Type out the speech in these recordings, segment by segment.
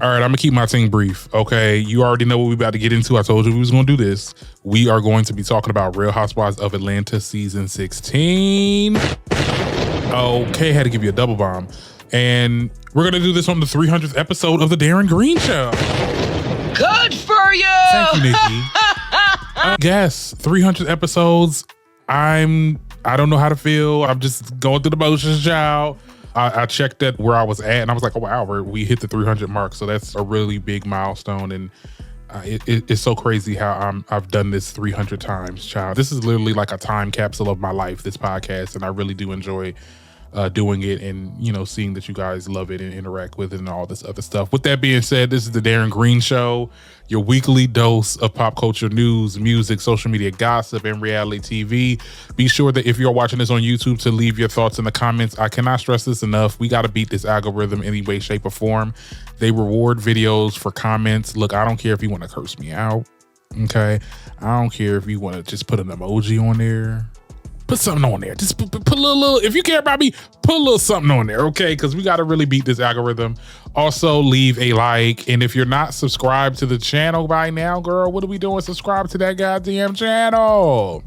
All right, I'm gonna keep my thing brief. Okay, you already know what we about to get into. I told you we was gonna do this. We are going to be talking about Real Housewives of Atlanta season 16. Okay, had to give you a double bomb. And we're gonna do this on the 300th episode of the Darren Green Show. Good for you! Thank you, Nikki. Yes, 300 episodes. I don't know how to feel. I'm just going through the motions, child. I checked that where I was at, and I was like, oh, wow, we hit the 300 mark. So that's a really big milestone. And it's so crazy how I've done this 300 times, child. This is literally like a time capsule of my life, this podcast. And I really do enjoy doing it and, seeing that you guys love it and interact with it and all this other stuff. With that being said, this is the Darren Green Show, your weekly dose of pop culture news, music, social media gossip, and reality TV. Be sure that if you're watching this on YouTube to leave your thoughts in the comments. I cannot stress this enough. We got to beat this algorithm any way, shape, or form. They reward videos for comments. Look, I don't care if you want to curse me out. Okay. I don't care if you want to just put an emoji on there. Put something on there. Just put a little, if you care about me, put a little something on there, okay? Because we got to really beat this algorithm. Also, leave a like. And if you're not subscribed to the channel by now, girl, what are we doing? Subscribe to that goddamn channel.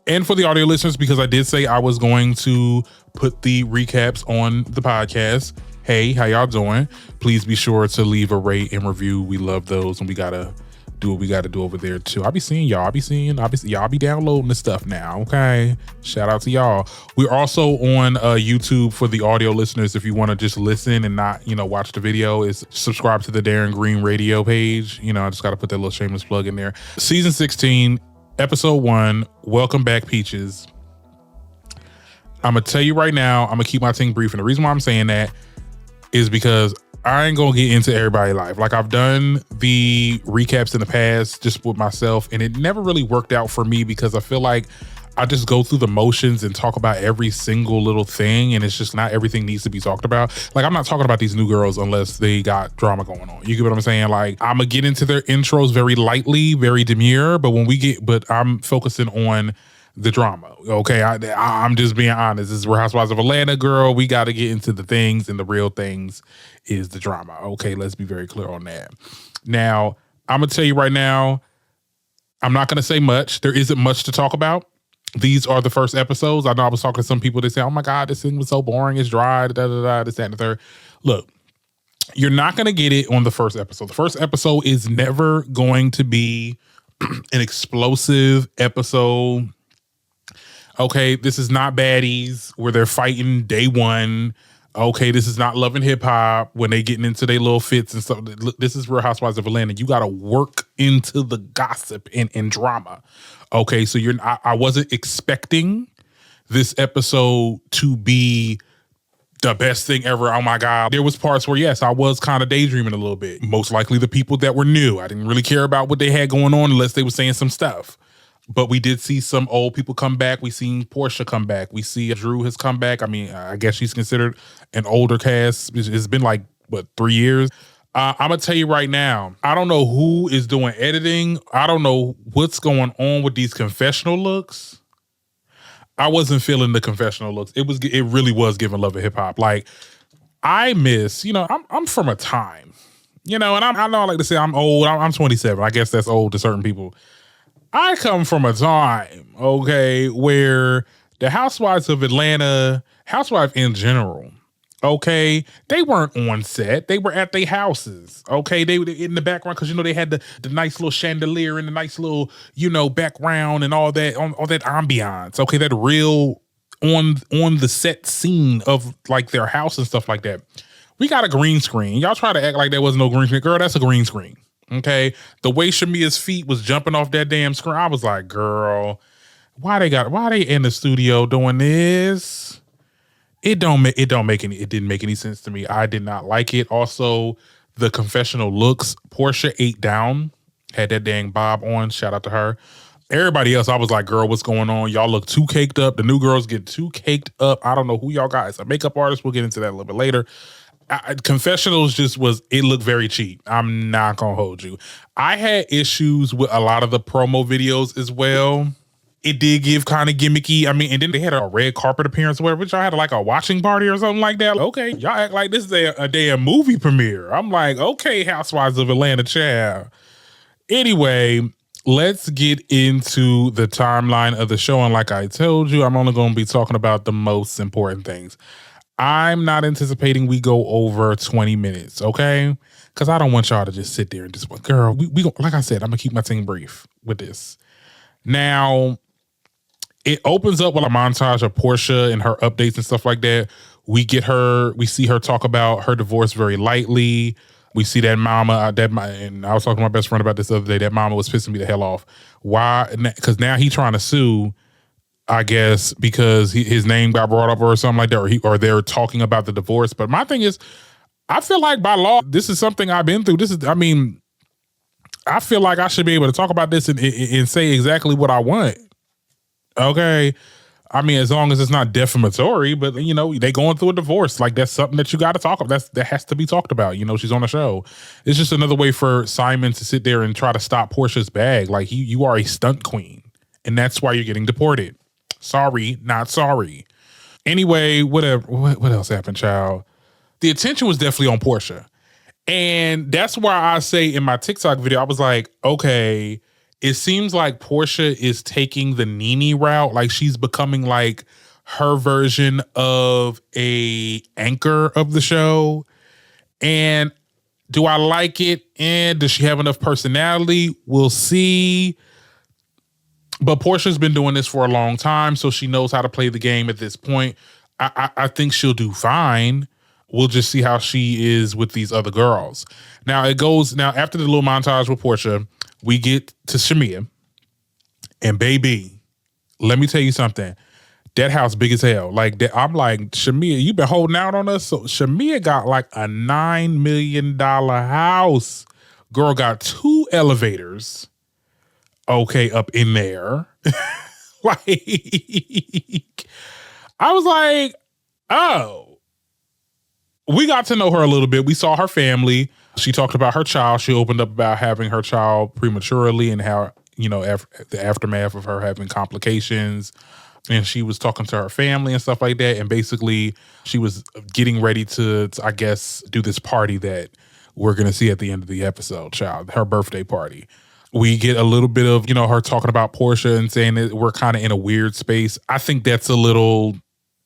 And for the audio listeners, because I did say I was going to put the recaps on the podcast. Hey, how y'all doing? Please be sure to leave a rate and review. We love those, and we got to do what we got to do over there too. Y'all be downloading this stuff now. Okay. Shout out to y'all. We're also on YouTube for the audio listeners. If you want to just listen and not, watch the video, is subscribe to the Darren Green radio page. I just got to put that little shameless plug in there. Season 16, episode 1. Welcome back, Peaches. I'm going to tell you right now, I'm going to keep my thing brief. And the reason why I'm saying that is because I ain't gonna get into everybody's life. Like, I've done the recaps in the past just with myself, and it never really worked out for me because I feel like I just go through the motions and talk about every single little thing, and it's just not everything needs to be talked about. Like, I'm not talking about these new girls unless they got drama going on. You get what I'm saying? Like, I'm gonna get into their intros very lightly, very demure, but I'm focusing on the drama. Okay, I'm just being honest. This is Real Housewives of Atlanta, girl. We got to get into the things, and the real things is the drama. Okay, let's be very clear on that. Now, I'm gonna tell you right now, I'm not gonna say much. There isn't much to talk about. These are the first episodes. I know I was talking to some people that say, "Oh my God, this thing was so boring. It's dry." This, that, and the third. Look, you're not gonna get it on the first episode. The first episode is never going to be an explosive episode. Okay, this is not Baddies where they're fighting day one. Okay, this is not Love and Hip Hop when they getting into their little fits and stuff. This is Real Housewives of Atlanta. You got to work into the gossip and drama. Okay, so I wasn't expecting this episode to be the best thing ever. Oh my God. There was parts where, yes, I was kind of daydreaming a little bit. Most likely the people that were new. I didn't really care about what they had going on unless they were saying some stuff. But we did see some old people come back. We seen Portia come back. We see Drew has come back. I mean, I guess she's considered an older cast. It's been like, 3 years? I'm going to tell you right now, I don't know who is doing editing. I don't know what's going on with these confessional looks. I wasn't feeling the confessional looks. It really was giving Love and Hip Hop. Like, I miss, I'm from a time, and I know I like to say I'm old. I'm 27. I guess that's old to certain people. I come from a time, okay, where the Housewives of Atlanta, housewives in general, okay, they weren't on set. They were at their houses, okay? They were in the background because, they had the nice little chandelier and the nice little, background and all that ambiance, okay? That real on the set scene of, like, their house and stuff like that. We got a green screen. Y'all try to act like there was no green screen. Girl, that's a green screen. Okay, the way Shamia's feet was jumping off that damn screen, I was like, girl, why they in the studio doing this? It didn't make any sense to me. I did not like it. Also, the confessional looks, Portia ate down, had that dang bob on. Shout out to her. Everybody else, I was like, girl, what's going on? Y'all look too caked up. The new girls get too caked up. I don't know who y'all got. It's a makeup artist. We'll get into that a little bit later. Confessionals it looked very cheap. I'm not gonna hold you. I had issues with a lot of the promo videos as well. It did give kind of gimmicky. I mean, and then they had a red carpet appearance where which y'all had like a watching party or something like that. Okay, y'all act like this is a damn movie premiere. I'm like, okay, Housewives of Atlanta, child. Anyway, let's get into the timeline of the show. And like I told you, I'm only going to be talking about the most important things. I'm not anticipating we go over 20 minutes, okay? Because I don't want y'all to just sit there and just, girl, we like I said, I'm going to keep my thing brief with this. Now, it opens up with a montage of Portia and her updates and stuff like that. We see her talk about her divorce very lightly. We see that mama, and I was talking to my best friend about this the other day, that mama was pissing me the hell off. Why? Because now he's trying to sue, I guess, because his name got brought up or something like that, or they're talking about the divorce. But my thing is, I feel like by law, this is something I've been through. I feel like I should be able to talk about this and say exactly what I want. Okay. I mean, as long as it's not defamatory, but they going through a divorce. Like that's something that you got to talk about. That has to be talked about. She's on the show. It's just another way for Simon to sit there and try to stop Portia's bag. Like you are a stunt queen and that's why you're getting deported. Sorry, not sorry. Anyway, whatever. What else happened, child? The attention was definitely on Portia. And that's why I say in my TikTok video, I was like, okay, it seems like Portia is taking the Nene route. Like she's becoming like her version of a anchor of the show. And do I like it? And does she have enough personality? We'll see. But Portia's been doing this for a long time, so she knows how to play the game at this point. I think she'll do fine. We'll just see how she is with these other girls. Now after the little montage with Portia, we get to Shamia. And baby, let me tell you something. That house big as hell. Like that, I'm like, Shamia, you been holding out on us. So Shamia got like a $9 million house. Girl got 2 elevators. Okay, up in there. Like, I was like, oh. We got to know her a little bit. We saw her family. She talked about her child. She opened up about having her child prematurely and how, the aftermath of her having complications. And she was talking to her family and stuff like that. And basically, she was getting ready to I guess, do this party that we're going to see at the end of the episode, child, her birthday party. We get a little bit of, her talking about Portia and saying that we're kind of in a weird space. I think that's a little...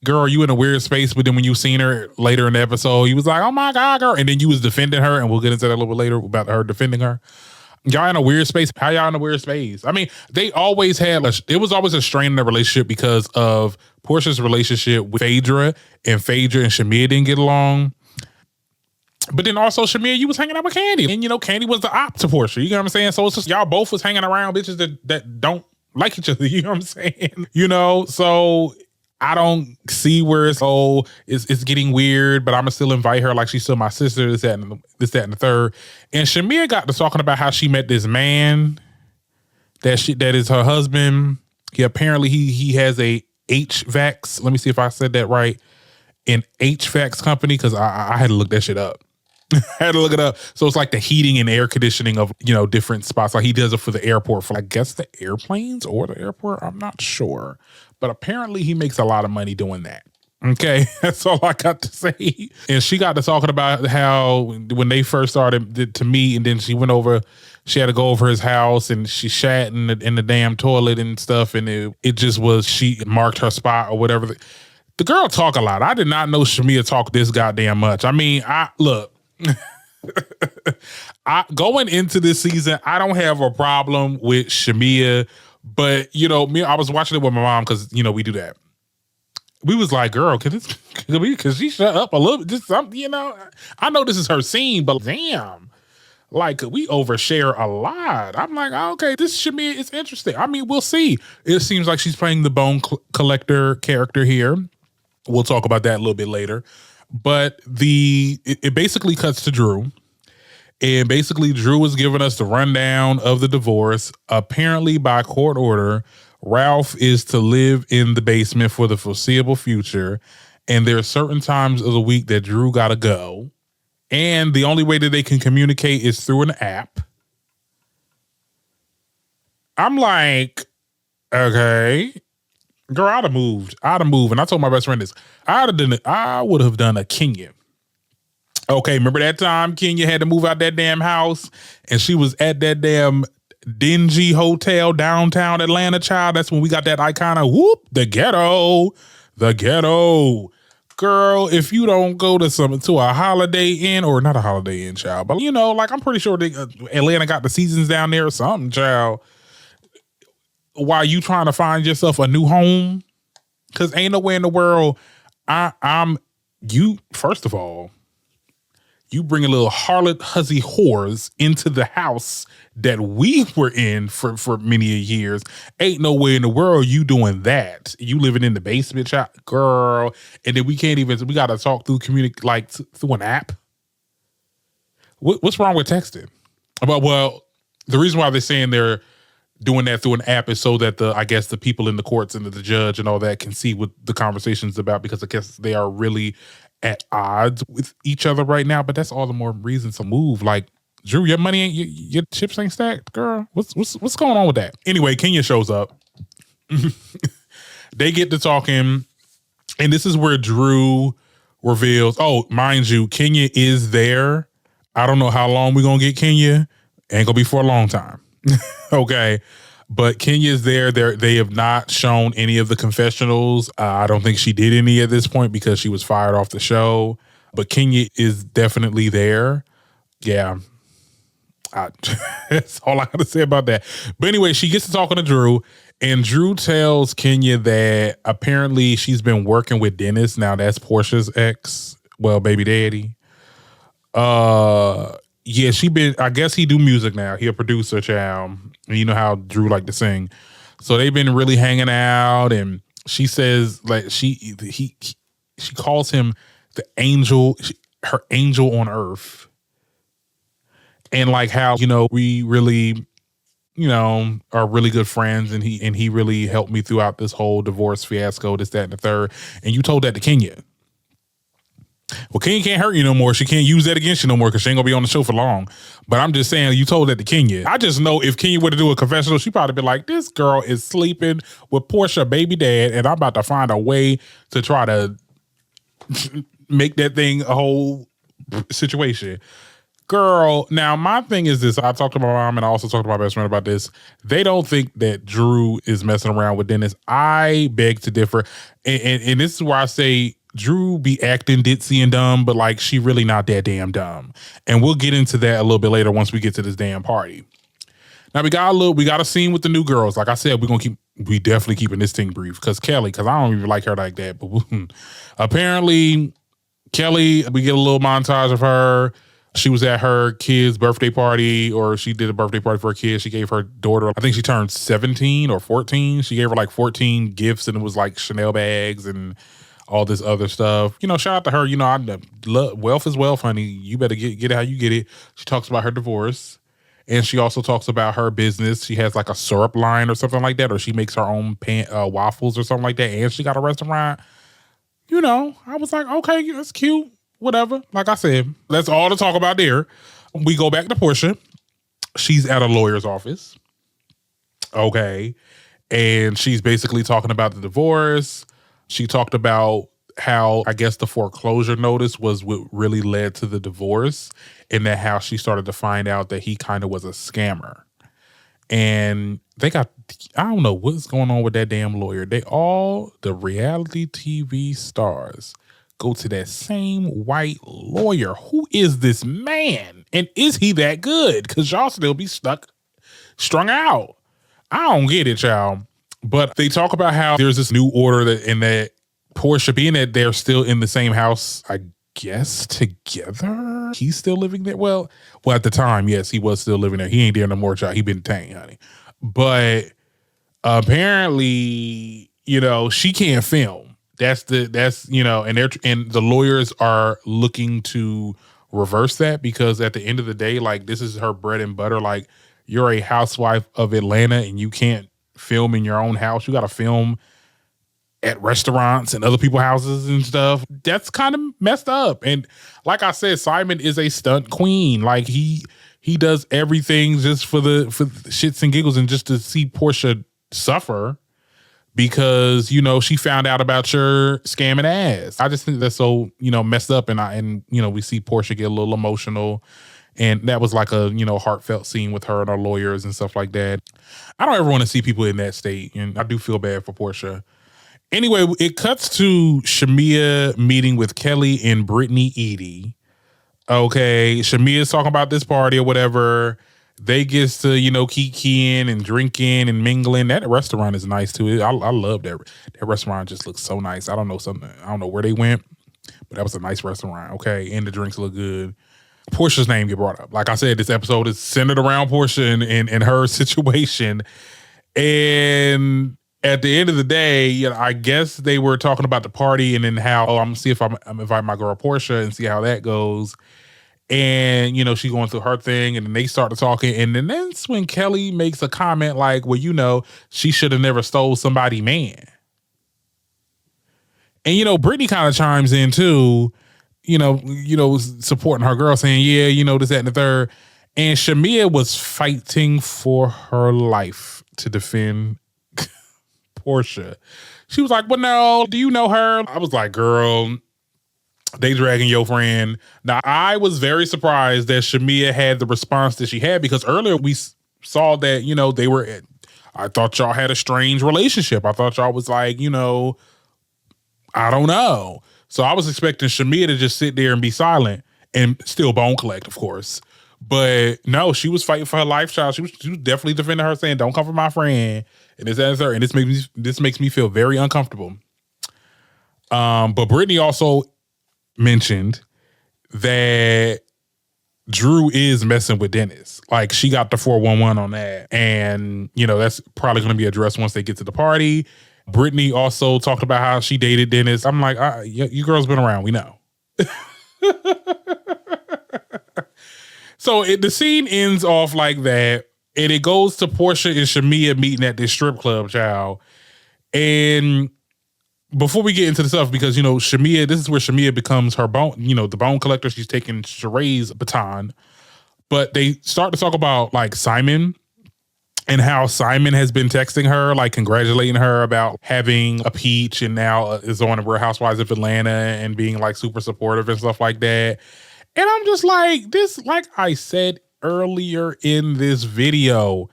Girl, you in a weird space, but then when you seen her later in the episode, you was like, oh my God, girl. And then you was defending her, and we'll get into that a little bit later about her defending her. Y'all in a weird space. How y'all in a weird space? I mean, they always had, it was always a strain in their relationship because of Portia's relationship with Phaedra and Shamia didn't get along. But then also, Shamia, you was hanging out with Candy. And, Candy was the op to Portia. You know what I'm saying? So it's just y'all both was hanging around bitches that don't like each other. You know what I'm saying? So... I don't see where it's getting weird, but I'm gonna still invite her like she's still my sister, this, that, and the third. And Shamia got to talking about how she met this man that is her husband. He has a HVACs. Let me see if I said that right. An HVACs company, because I had to look that shit up. I had to look it up. So it's like the heating and air conditioning of, different spots. Like he does it for the airport, for I guess the airplanes or the airport. I'm not sure. But apparently he makes a lot of money doing that. Okay, that's all I got to say. And she got to talking about how when they first started to meet, and then she had to go over his house and she shat in the damn toilet and stuff. And it just was, she marked her spot or whatever. The girl talk a lot. I did not know Shamia talked this goddamn much. I mean, look. Going into this season, I don't have a problem with Shamia. But, I was watching it with my mom because, we do that. We was like, girl, could she shut up a little bit? Just something, I know this is her scene, but damn, like, we overshare a lot. I'm like, okay, this Shamia is interesting. I mean, we'll see. It seems like she's playing the bone collector character here. We'll talk about that a little bit later. But it basically cuts to Drew. And basically, Drew was giving us the rundown of the divorce. Apparently, by court order, Ralph is to live in the basement for the foreseeable future. And there are certain times of the week that Drew got to go. And the only way that they can communicate is through an app. I'm like, Okay. Girl, I'd have moved. And I told my best friend this. I would have done a Kenya. Okay, remember that time Kenya had to move out that damn house and she was at that damn dingy hotel downtown Atlanta, child? That's when we got that iconic the ghetto. The ghetto. Girl, if you don't go to a Holiday Inn, or not a Holiday Inn, child, but like I'm pretty sure Atlanta got the seasons down there or something, child. While you trying to find yourself a new home, because ain't nowhere in the world first of all, you bring a little harlot hussy whores into the house that we were in for many years. Ain't no way in the world you doing that. You living in the basement, child, girl. And then we got to talk through through an app. What's wrong with texting? Well, the reason why they're saying they're doing that through an app is so that the people in the courts and the judge and all that can see what the conversation's about, because I guess they are really at odds with each other right now. But that's all the more reason to move. Like, Drew, your money your chips ain't stacked, girl. What's going on with that? Anyway, Kenya shows up. They get to talking, and this is where Drew reveals, oh, mind you, Kenya is there. I don't know how long we're gonna get Kenya. Ain't gonna be for a long time. Okay. But Kenya's there. They have not shown any of the confessionals. I don't think she did any at this point because she was fired off the show. But Kenya is definitely there. Yeah. That's all I got to say about that. But anyway, she gets to talking to Drew, and Drew tells Kenya that apparently she's been working with Dennis. Now that's Portia's ex. Well, baby daddy. Yeah, I guess he do music now. He a producer, child. And you know how Drew like to sing. So they've been really hanging out, and she says like she calls him the angel, her angel on earth. And like how, we really, are really good friends, and he really helped me throughout this whole divorce fiasco, this, that, and the third. And you told that to Kenya. Well, Kenya can't hurt you no more. She can't use that against you no more because she ain't gonna be on the show for long. But I'm just saying, you told that to Kenya. I just know if Kenya were to do a confessional, she'd probably be like, this girl is sleeping with Portia, baby dad, and I'm about to find a way to try to make that thing a whole situation. Girl, now my thing is this. I talked to my mom and I also talked to my best friend about this. They don't think that Drew is messing around with Dennis. I beg to differ. And this is where I say, Drew be acting ditzy and dumb, but like she really not that damn dumb. And we'll get into that a little bit later once we get to this damn party. Now we got a scene with the new girls. Like I said, we definitely keeping this thing brief because I don't even like her like that. But apparently Kelly, we get a little montage of her. She was at her kid's birthday party, or she did a birthday party for her kid. She gave her daughter, I think she turned 17 or 14. She gave her like 14 gifts, and it was like Chanel bags and all this other stuff. Shout out to her. Wealth is wealth, honey. You better get it how you get it. She talks about her divorce, and she also talks about her business. She has like a syrup line or something like that, or she makes her own waffles or something like that, and she got a restaurant. I was like, okay, that's cute. Whatever. Like I said, that's all to talk about there. We go back to Portia. She's at a lawyer's office. Okay. And she's basically talking about the divorce. She talked about how, I guess, the foreclosure notice was what really led to the divorce, and that how she started to find out that he kind of was a scammer. And I don't know what's going on with that damn lawyer. The reality TV stars go to that same white lawyer. Who is this man? And is he that good? Because y'all still be strung out. I don't get it, y'all. But they talk about how there's this new order that Portia, being that they're still in the same house, I guess, together. He's still living there. Well, at the time, yes, he was still living there. He ain't there no more, child. He been detained, honey. But apparently, she can't film. And the lawyers are looking to reverse that, because at the end of the day, like, this is her bread and butter. Like, you're a housewife of Atlanta and you can't film in your own house. You got to film at restaurants and other people's houses and stuff. That's kind of messed up. And like I said, Simon is a stunt queen. Like he does everything just for the shits and giggles and just to see Portia suffer. because, you know, she found out about your scamming ass. I just think that's so, you know, messed up. And you know, we see Portia get a little emotional. And that was like a, you know, heartfelt scene with her and her lawyers and stuff like that. I don't ever want to see people in that state. And I do feel bad for Portia. Anyway, it cuts to Shamea meeting with Kelly and Brittany Edie. Okay, Shamea's talking about this party or whatever. They get to, you know, kikiing and drinking and mingling. That restaurant is nice too. I love that. That restaurant just looks so nice. I don't know where they went, but that was a nice restaurant. Okay, and the drinks look good. Portia's name get brought up. Like I said, this episode is centered around Portia and her situation. And at the end of the day, you know, I guess they were talking about the party and then how, I'm gonna see if I'm invite my girl Portia and see how that goes. And, you know, she going through her thing and then they started talking. And then that's when Kelly makes a comment like, well, you know, she should have never stole somebody's man. And, you know, Brittany kind of chimes in too, you know, supporting her girl saying, yeah, you know, this, that, and the third. And Shamea was fighting for her life to defend Portia. She was like, well, no, do you know her? I was like, girl, they dragging your friend. Now, I was very surprised that Shamea had the response that she had because earlier we saw that, you know, I thought y'all had a strange relationship. I thought y'all was like, you know, I don't know. So I was expecting Shamea to just sit there and be silent and still bone collect, of course. But no, she was fighting for her life, child. She was definitely defending her, saying, don't come for my friend. And this makes me feel very uncomfortable. But Brittany also mentioned that Drew is messing with Dennis. Like, she got the 411 on that. And, you know, that's probably going to be addressed once they get to the party. Brittany also talked about how she dated Dennis. I'm like, you girls been around. We know. So the scene ends off like that. And it goes to Portia and Shamea meeting at this strip club, child. And before we get into the stuff, because, you know, Shamea, this is where Shamea becomes her bone, you know, the bone collector. She's taking Sheree's baton. But they start to talk about, like, Simon and how Simon has been texting her, like, congratulating her about having a peach and now is on the Real Housewives of Atlanta and being, like, super supportive and stuff like that. And I'm just like, this, like I said earlier in this video,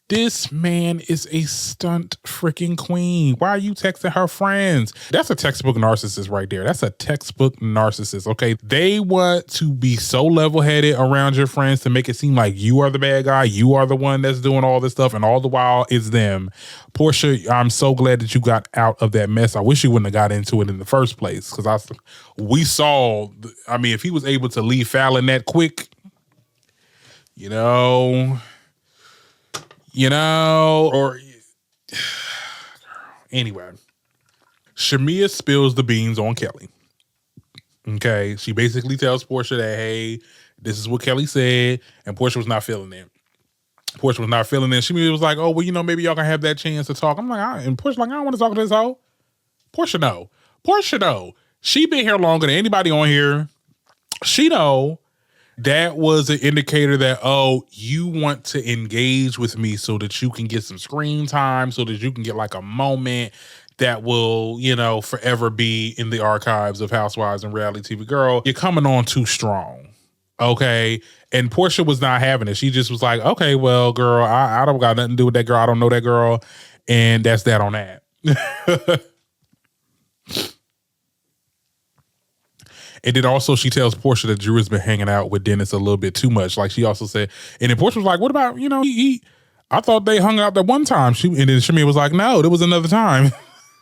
this man is a stunt freaking queen. Why are you texting her friends? That's a textbook narcissist right there. That's a textbook narcissist, okay? They want to be so level-headed around your friends to make it seem like you are the bad guy. You are the one that's doing all this stuff, and all the while it's them. Portia, I'm so glad that you got out of that mess. I wish you wouldn't have got into it in the first place, because we saw, I mean, if he was able to leave Fallon that quick, you know, or anyway, Shamea spills the beans on Kelly. Okay, she basically tells Portia that, hey, this is what Kelly said, and Portia was not feeling it. Shamea was like, oh, well, you know, maybe y'all can have that chance to talk. I'm like, and Portia's like, I don't want to talk to this hoe. Portia, no. She been here longer than anybody on here. She know. That was an indicator that, oh, you want to engage with me so that you can get some screen time, so that you can get like a moment that will, you know, forever be in the archives of Housewives and reality TV. Girl, you're coming on too strong. Okay. And Portia was not having it. She just was like, okay, well, girl, I don't got nothing to do with that girl. I don't know that girl. And that's that on that. And then also she tells Portia that Drew has been hanging out with Dennis a little bit too much. Like she also said, and then Portia was like, what about, you know, I thought they hung out that one time. And then Shamea was like, no, there was another time.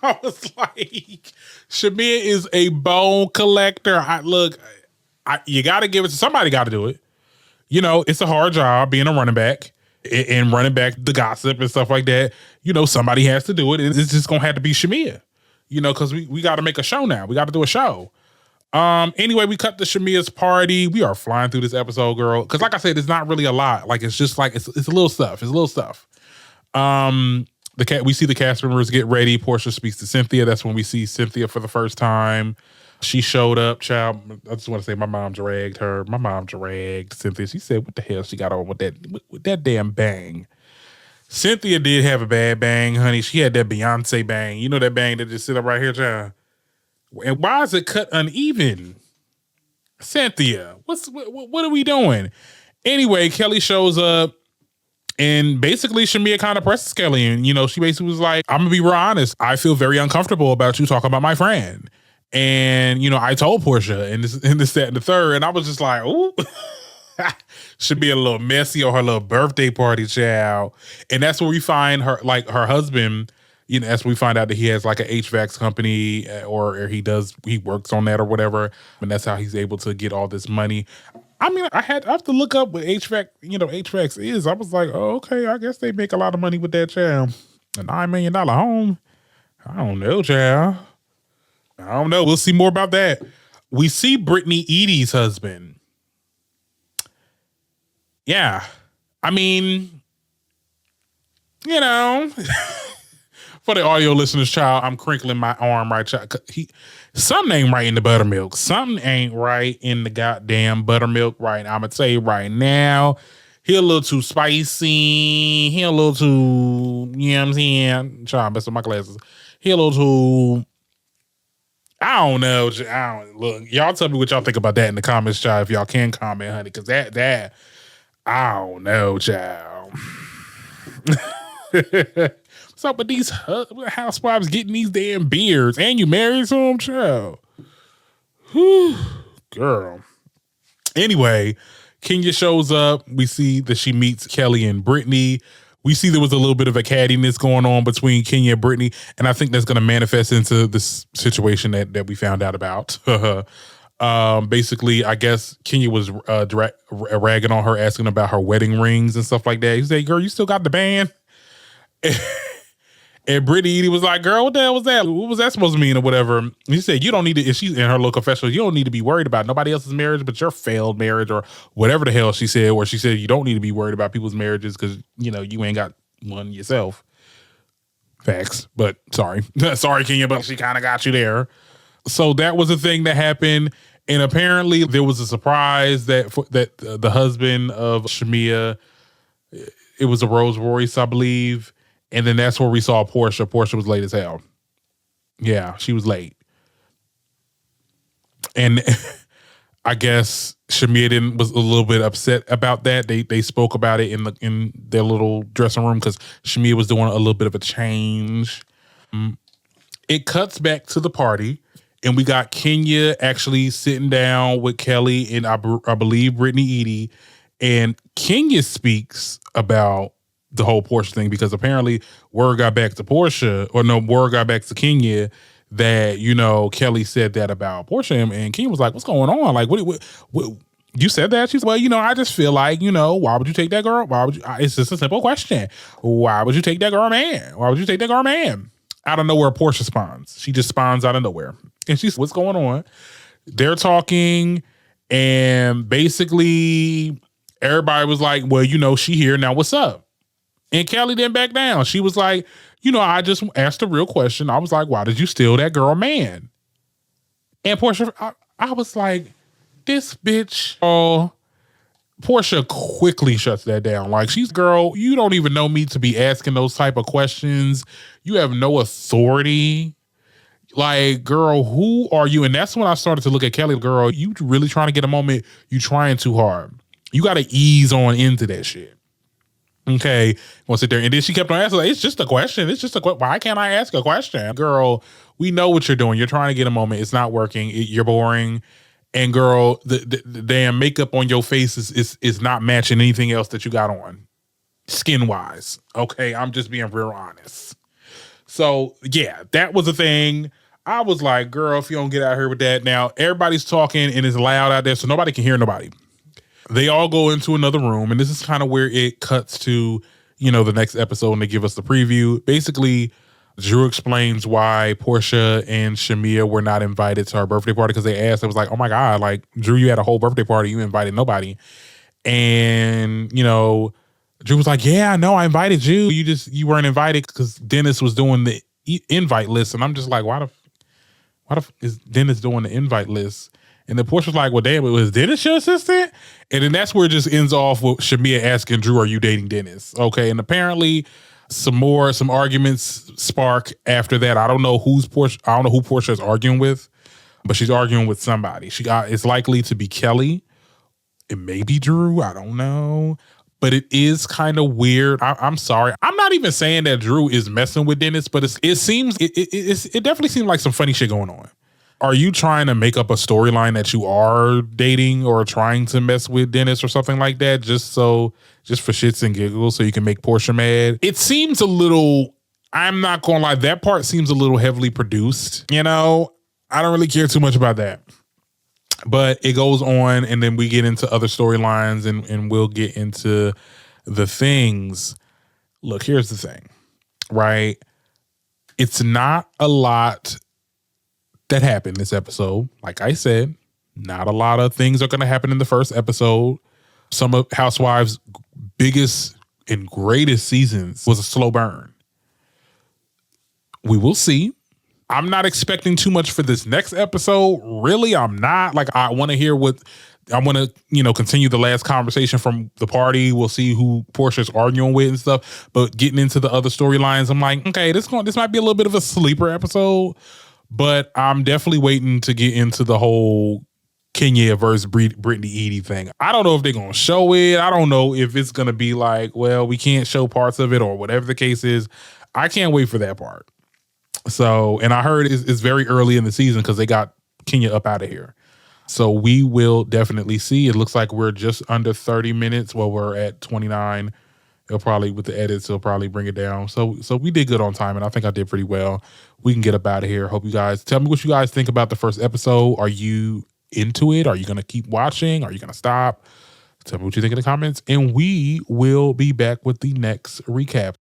I was like, Shamea is a bone collector. You got to give it to somebody, got to do it. You know, it's a hard job being a running back and running back the gossip and stuff like that. You know, somebody has to do it. It's just going to have to be Shamea, you know, because we got to make a show now. We got to do a show. Anyway, we cut to Shamea's party. We are flying through this episode, girl. Because like I said, it's not really a lot. Like, it's just like, it's a little stuff. We see the cast members get ready. Portia speaks to Cynthia. That's when we see Cynthia for the first time. She showed up, child. I just want to say my mom dragged her. My mom dragged Cynthia. She said, what the hell she got on with that damn bang? Cynthia did have a bad bang, honey. She had that Beyonce bang. You know that bang that just sit up right here, child. And why is it cut uneven? Cynthia, what are we doing? Anyway, Kelly shows up and basically Shamia kind of presses Kelly. And, she basically was like, I'm going to be real honest. I feel very uncomfortable about you talking about my friend. And, I told Portia and this, that, and the third. And I was just like, ooh. Should be a little messy on her little birthday party, child. And that's where we find her husband, that's when we find out that he has like an HVAC company or he works on that or whatever. And that's how he's able to get all this money. I mean, I have to look up what HVAC is. I was like, oh, okay, I guess they make a lot of money with that, child. A $9 million home. I don't know, child. I don't know. We'll see more about that. We see Brittany Edie's husband. Yeah. I mean, for the audio listeners, child, I'm crinkling my arm right, child. Something ain't right in the buttermilk. Something ain't right in the goddamn buttermilk right now. I'm going to tell you right now, he a little too spicy. He a little too, you know what I'm saying? I'm trying to mess with my glasses. He a little too, I don't know. Look, y'all tell me what y'all think about that in the comments, child, if y'all can comment, honey, because that, I don't know, child. What's up with these housewives getting these damn beards? And you married to them, child. Whew, girl. Anyway, Kenya shows up. We see that she meets Kelly and Brittany. We see there was a little bit of a cattiness going on between Kenya and Brittany, and I think that's going to manifest into this situation that we found out about. Basically, I guess Kenya was ragging on her, asking about her wedding rings and stuff like that. He said, girl, you still got the band? And Brittany Edie was like, girl, what the hell was that? What was that supposed to mean or whatever? He said, you don't need to, if she's in her little confessional, you don't need to be worried about nobody else's marriage but your failed marriage or whatever the hell she said, or she said you don't need to be worried about people's marriages because, you ain't got one yourself. Facts. But sorry. Sorry, Kenya, but she kind of got you there. So that was a thing that happened. And apparently there was a surprise that the husband of Shamia, it was a Rolls Royce, I believe. And then that's where we saw Portia. Portia was late as hell. Yeah, she was late. And I guess Shamia was a little bit upset about that. They spoke about it in their little dressing room because Shamia was doing a little bit of a change. It cuts back to the party. And we got Kenya actually sitting down with Kelly and I believe Brittany Edie. And Kenya speaks about the whole Portia thing because apparently word got back to Kenya that, Kelly said that about Portia. And Kenya was like, what's going on? Like, what you said that? She's, well, I just feel like, why would you take that girl? Why would you? It's just a simple question. Why would you take that girl, man? Why would you take that girl, man? Out of nowhere, Portia spawns. She just spawns out of nowhere. And she's, what's going on? They're talking, and basically everybody was like, well, she here, now what's up? And Kelly didn't back down. She was like, I just asked a real question. I was like, why did you steal that girl, man? And Portia, I was like, this bitch, Portia quickly shuts that down. Like, she's, girl, you don't even know me to be asking those type of questions. You have no authority. Like, girl, who are you? And that's when I started to look at Kelly. Girl, you really trying to get a moment? You trying too hard. You got to ease on into that shit. Okay, want to sit there. And then she kept on asking, like, it's just a question. It's just a question. Why can't I ask a question? Girl, we know what you're doing. You're trying to get a moment. It's not working. You're boring. And girl, the damn makeup on your face is not matching anything else that you got on, skin wise. Okay, I'm just being real honest. So yeah, that was a thing. I was like, girl, if you don't get out here with that. Now everybody's talking and it's loud out there, so nobody can hear nobody. They all go into another room, and this is kind of where it cuts to, the next episode, and they give us the preview. Basically, Drew explains why Portia and Shamia were not invited to her birthday party because they asked. It was like, oh my God, like, Drew, you had a whole birthday party. You invited nobody. And, Drew was like, yeah, no, I invited you. You weren't invited because Dennis was doing the invite list. And I'm just like, why the is Dennis doing the invite list? And then Portia's like, well, damn, it was Dennis your assistant? And then that's where it just ends off with Shamia asking Drew, are you dating Dennis? Okay, and apparently some arguments spark after that. I don't know who Portia is arguing with, but she's arguing with somebody. It's likely to be Kelly. It may be Drew. I don't know. But it is kind of weird. I'm sorry. I'm not even saying that Drew is messing with Dennis, but it definitely seems like some funny shit going on. Are you trying to make up a storyline that you are dating or trying to mess with Dennis or something like that, just for shits and giggles, so you can make Portia mad? It seems a little, I'm not gonna lie, that part seems a little heavily produced. You know, I don't really care too much about that. But it goes on, and then we get into other storylines, and we'll get into the things. Look, here's the thing, right? It's not a lot that happened this episode. Like I said, not a lot of things are going to happen in the first episode. Some of Housewives' biggest and greatest seasons was a slow burn. We will see. I'm not expecting too much for this next episode. Really, I'm not. Like, I want to continue the last conversation from the party. We'll see who Portia's arguing with and stuff. But getting into the other storylines, I'm like, okay, this might be a little bit of a sleeper episode. But I'm definitely waiting to get into the whole Kenya versus Brittany Edie thing. I don't know if they're going to show it. I don't know if it's going to be like, well, we can't show parts of it or whatever the case is. I can't wait for that part. So, and I heard it's very early in the season because they got Kenya up out of here. So we will definitely see. It looks like we're just under 30 minutes. Well, we're at 29. It'll probably, with the edits, it'll probably bring it down. So we did good on time, and I think I did pretty well. We can get up out of here. Hope you guys, tell me what you guys think about the first episode. Are you into it? Are you going to keep watching? Are you going to stop? Tell me what you think in the comments, and we will be back with the next recap.